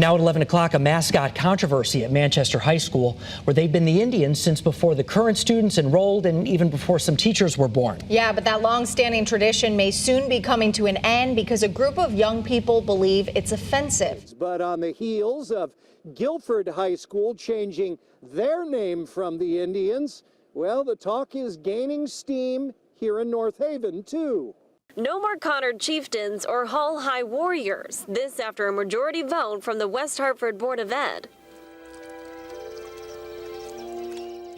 Now at 11 o'clock, a mascot controversy at Manchester High School, where they've been the Indians since before the current students enrolled and even before some teachers were born. Yeah, but that long-standing tradition may soon be coming to an end because a group of young people believe it's offensive. But on the heels of Guilford High School changing their name from the Indians, well, the talk is gaining steam here in North Haven, too. No more Conard Chieftains or Hull High Warriors. This after a majority vote from the West Hartford Board of Ed.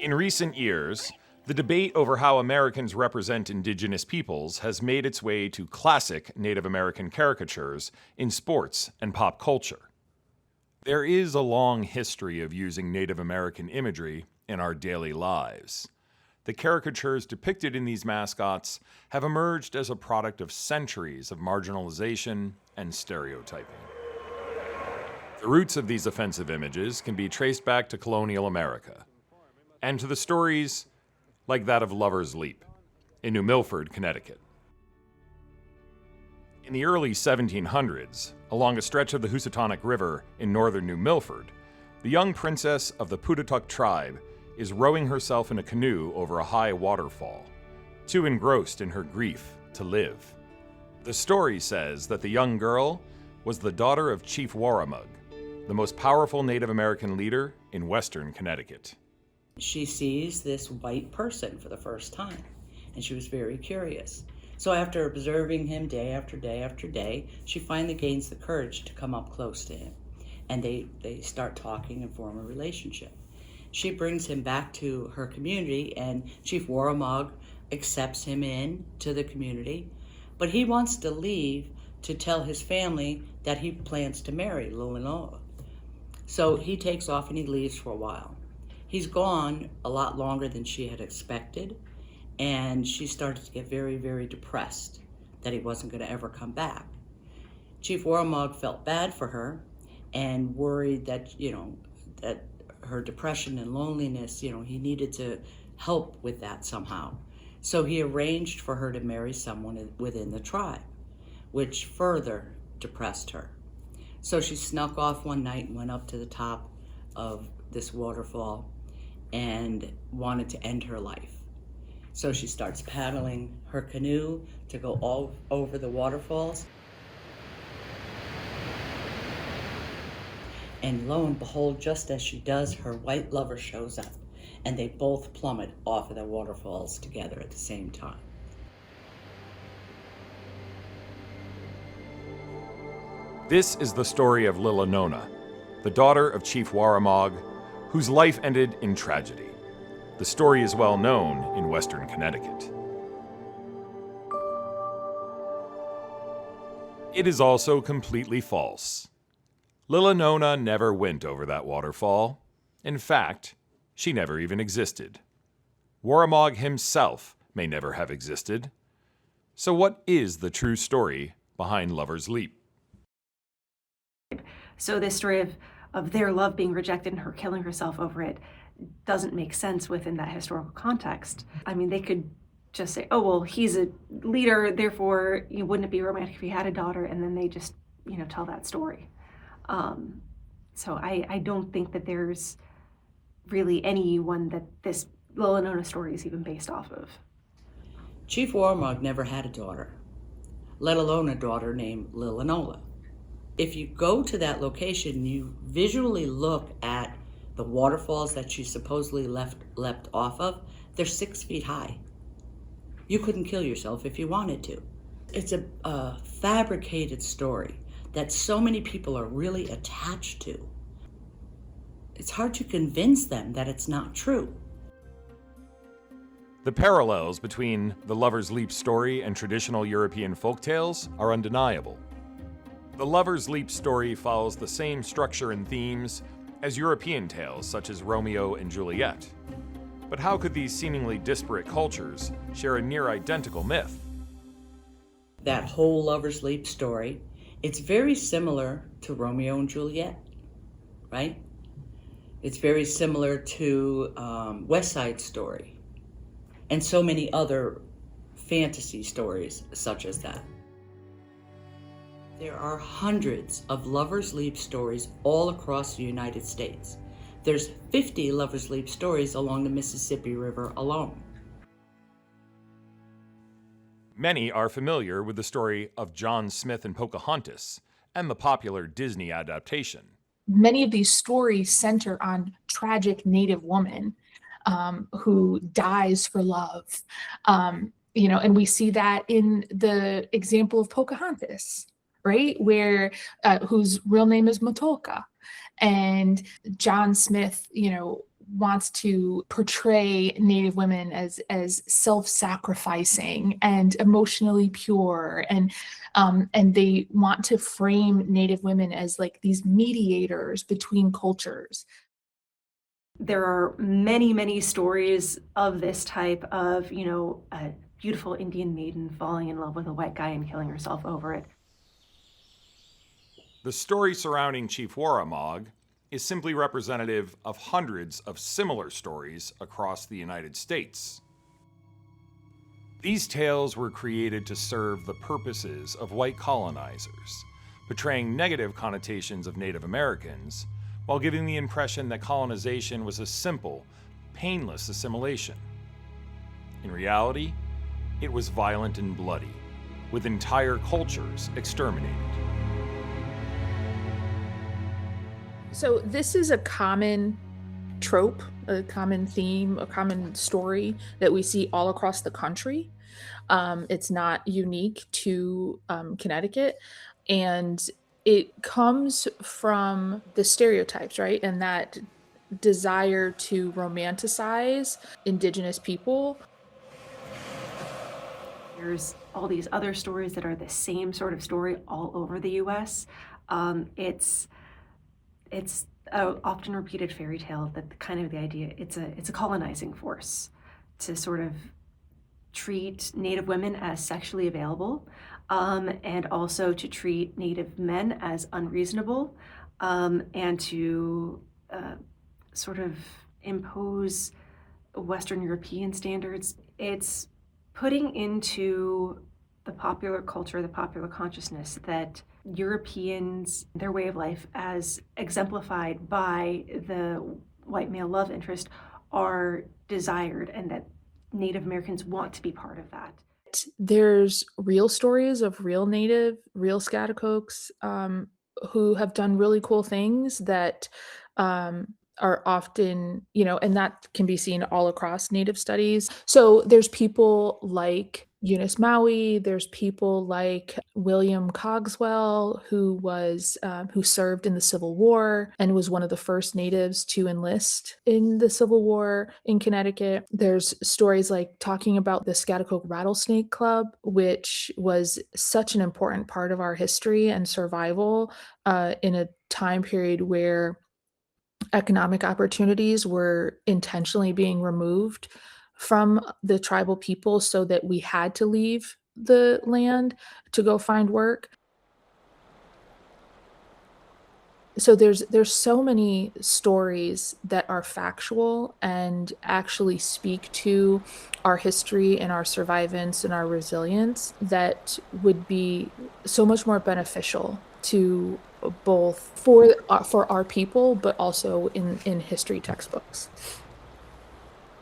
In recent years, the debate over how Americans represent indigenous peoples has made its way to classic Native American caricatures in sports and pop culture. There is a long history of using Native American imagery in our daily lives. The caricatures depicted in these mascots have emerged as a product of centuries of marginalization and stereotyping. The roots of these offensive images can be traced back to colonial America and to the stories like that of Lover's Leap in New Milford, Connecticut. In the early 1700s, along a stretch of the Housatonic River in northern New Milford, the young princess of the Putatuk tribe is rowing herself in a canoe over a high waterfall, too engrossed in her grief to live. The story says that the young girl was the daughter of Chief Waramaug, the most powerful Native American leader in western Connecticut. She sees this white person for the first time, and she was very curious. So after observing him day after day after day, she finally gains the courage to come up close to him, and they start talking and form a relationship. She brings him back to her community, and Chief Waramaug accepts him in to the community, but he wants to leave to tell his family that he plans to marry Lilinoa. So he takes off and he leaves for a while. He's gone a lot longer than she had expected, and she started to get very, very depressed that he wasn't going to ever come back. Chief Waramaug felt bad for her and worried that, that her depression and loneliness, he needed to help with that somehow. So he arranged for her to marry someone within the tribe, which further depressed her. So she snuck off one night and went up to the top of this waterfall and wanted to end her life. So she starts paddling her canoe to go all over the waterfalls. And lo and behold, just as she does, her white lover shows up, and they both plummet off of the waterfalls together at the same time. This is the story of Lilinoa, the daughter of Chief Waramaug, whose life ended in tragedy. The story is well known in western Connecticut. It is also completely false. Lilinoa never went over that waterfall. In fact, she never even existed. Waramaug himself may never have existed. So what is the true story behind Lover's Leap? So this story of their love being rejected and her killing herself over it doesn't make sense within that historical context. I mean, they could just say, oh, well, he's a leader, therefore, wouldn't it be romantic if he had a daughter? And then they just, tell that story. So I don't think that there's really anyone that this Lilinoa story is even based off of. Chief Waramaug never had a daughter, let alone a daughter named Lilinoa. If you go to that location, you visually look at the waterfalls that she supposedly leapt off of. They're 6 feet high. You couldn't kill yourself if you wanted to. It's a fabricated story that so many people are really attached to. It's hard to convince them that it's not true. The parallels between the Lover's Leap story and traditional European folktales are undeniable. The Lover's Leap story follows the same structure and themes as European tales such as Romeo and Juliet. But how could these seemingly disparate cultures share a near-identical myth? That whole Lover's Leap story, it's very similar to Romeo and Juliet, right? It's very similar to West Side Story and so many other fantasy stories such as that. There are hundreds of Lover's Leap stories all across the United States. There's 50 Lover's Leap stories along the Mississippi River alone. Many are familiar with the story of John Smith and Pocahontas and the popular Disney adaptation. Many of these stories center on tragic Native woman who dies for love. And we see that in the example of Pocahontas, right? Where whose real name is Matoka. And John Smith, wants to portray Native women as self-sacrificing and emotionally pure, and they want to frame Native women as like these mediators between cultures. There are many, many stories of this type of, a beautiful Indian maiden falling in love with a white guy and killing herself over it. The story surrounding Chief Waramaug is simply representative of hundreds of similar stories across the United States. These tales were created to serve the purposes of white colonizers, portraying negative connotations of Native Americans, while giving the impression that colonization was a simple, painless assimilation. In reality, it was violent and bloody, with entire cultures exterminated. So this is a common trope, a common theme, a common story that we see all across the country. It's not unique to Connecticut, and it comes from the stereotypes, right? And that desire to romanticize Indigenous people. There's all these other stories that are the same sort of story all over the US. It's a often repeated fairy tale that kind of the idea, it's a colonizing force to sort of treat Native women as sexually available, and also to treat Native men as unreasonable, and to sort of impose Western European standards. It's putting into the popular culture, the popular consciousness, that Europeans, their way of life as exemplified by the white male love interest, are desired, and that Native Americans want to be part of that. There's real stories of real Scatacokes who have done really cool things that are often, and that can be seen all across Native studies. So there's people like Eunice Maui, there's people like William Cogswell, who served in the Civil War and was one of the first Natives to enlist in the Civil War in Connecticut. There's stories like talking about the Scatacoke Rattlesnake Club, which was such an important part of our history and survival in a time period where economic opportunities were intentionally being removed from the tribal people so that we had to leave the land to go find work. So there's so many stories that are factual and actually speak to our history and our survivance and our resilience that would be so much more beneficial to both for our people, but also in history textbooks.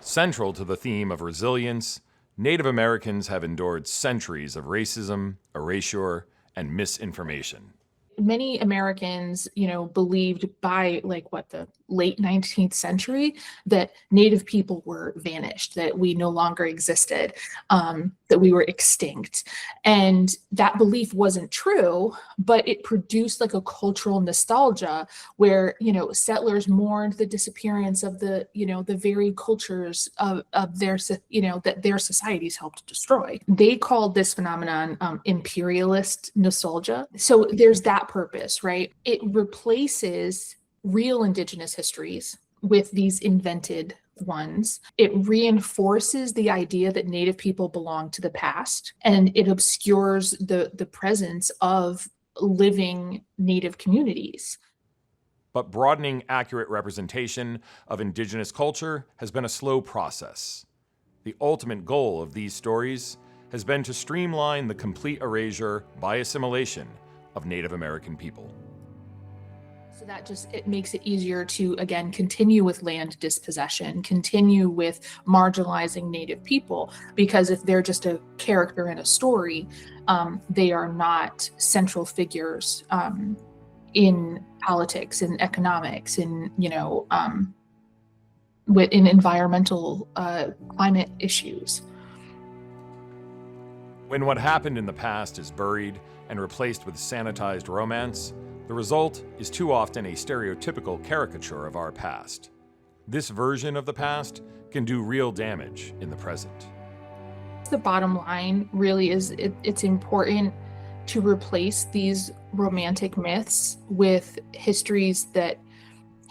Central to the theme of resilience, Native Americans have endured centuries of racism, erasure, and misinformation. Many Americans, believed by the late 19th century that Native people were vanished, that we no longer existed, that we were extinct. And that belief wasn't true, but it produced a cultural nostalgia where, settlers mourned the disappearance of the very cultures of their, that their societies helped destroy. They called this phenomenon imperialist nostalgia. So there's that purpose, right? It replaces real Indigenous histories with these invented ones. It reinforces the idea that Native people belong to the past, and it obscures the presence of living Native communities. But broadening accurate representation of Indigenous culture has been a slow process. The ultimate goal of these stories has been to streamline the complete erasure by assimilation of Native American people. So that it makes it easier to, again, continue with land dispossession, continue with marginalizing Native people, because if they're just a character in a story, they are not central figures in politics, in economics, in in environmental climate issues. When what happened in the past is buried and replaced with sanitized romance, the result is too often a stereotypical caricature of our past. This version of the past can do real damage in the present. The bottom line really is it's important to replace these romantic myths with histories that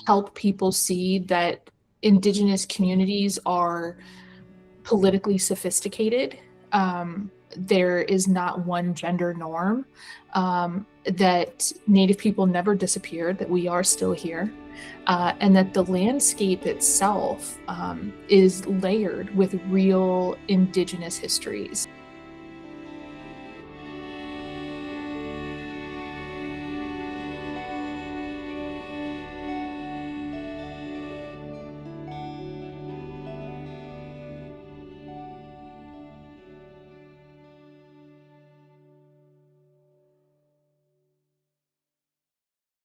help people see that Indigenous communities are politically sophisticated. There is not one gender norm, that Native people never disappeared, that we are still here, and that the landscape itself is layered with real Indigenous histories.